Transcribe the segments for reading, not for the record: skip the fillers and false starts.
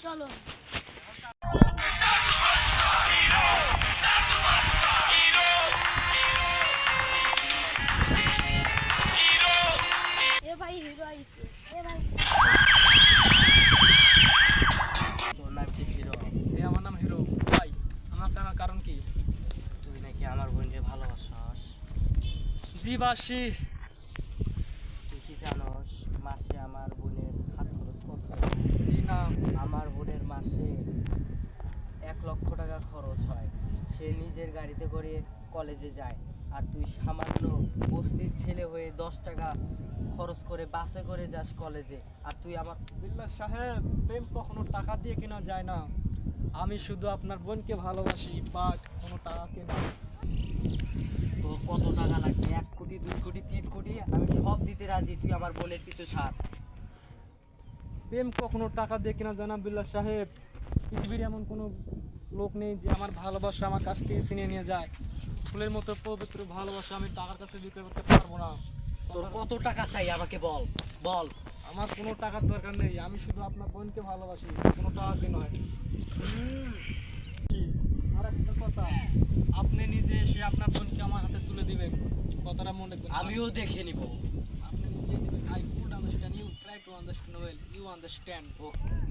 চলো। এ ভাই হিরো আইছে। এ ভাই তোর নাম কি হিরো? আমার নাম হিরো। ভাই আমার টানার কারণ কি? তুই নাকি আমার বোনকে ভালোবাসস। জি বাসি। তুই কি জানোস মাসে আমার বোনের হাত খরচ কত? জি না। আমার বোনের মাসে 1,00,000 টাকা খরচ হয়। সে নিজের গাড়িতে করে কলেজে যায়, আর তুই সামান্য বস্তির ছেলে হয়ে 10 টাকা খরচ করে বাসে করে যাস কলেজে। আর তুই আমার বিল্লাহ সাহেব, প্রেম কখনো টাকা দিয়ে কেনা যায় না। আমি শুধু আপনার বোনকে ভালোবাসি, বাট কোনো টাকা কেনা। তোর কত টাকা লাগবে? 1 কোটি, 2 কোটি, 3 কোটি, আমি সব দিতে রাজি। তুই আমার বোনের পিছু ছাড়। প্রেম কখনো টাকা দিয়ে কেনা যায় না বিল্লাহ সাহেব। পৃথিবীর এমন কোনো লোক নেই যে আমার ভালোবাসা আমার কাছ থেকে ছিনিয়ে নিয়ে যায়। ফুলের মতো পবিত্র ভালোবাসা আমি টাকার কাছে বিক্রি করতে পারবো না। তোর কত টাকা চাই আমাকে বল বল। আমার কোনো টাকার দরকার নেই, আমি শুধু আপনার বোনকে ভালোবাসি, কোনো টাকা দিয়ে নয়। আর একটা কথা, আপনি নিজে এসে আপনার বোনকে আমার হাতে তুলে দিবেন, কথাটা মনে রাখবেন। আমিও দেখে নিব। আপনি নিজে দিবেন। I could understand, you try to understand well, you understand.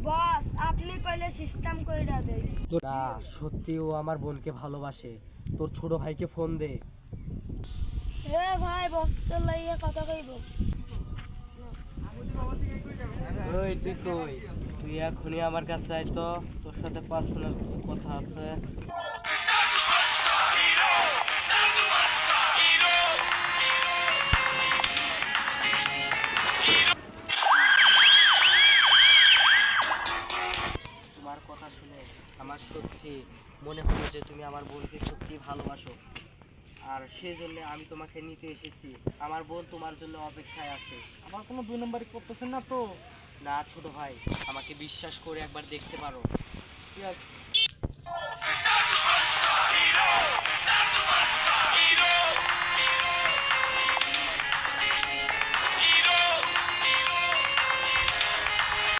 Boss, আপনি কইলে সিস্টেম কইরা দেই। না, সত্যি ও আমার বোনকে ভালোবাসে। তোর ছোট ভাইকে ফোন দে। এ ভাই বসতে লাইয়া কথা কইব। ওই তুই কই? তুই এখনই আমার কাছে আয় তো, তোর সাথে পার্সোনাল কিছু কথা আছে। তোমার কথা শুনে আমার সত্যি মনে হলো যে তুমি আমার বোনকে সত্যি ভালোবাসো, আর সেই জন্য আমি তোমাকে নিতে এসেছি। আমার বোন তোমার জন্য অপেক্ষায় আছে। আমার কোনো দুই নম্বরই করতেছেন না তো? না ছোট ভাই, আমাকে বিশ্বাস করে একবার দেখতে পারো। ঠিক আছে।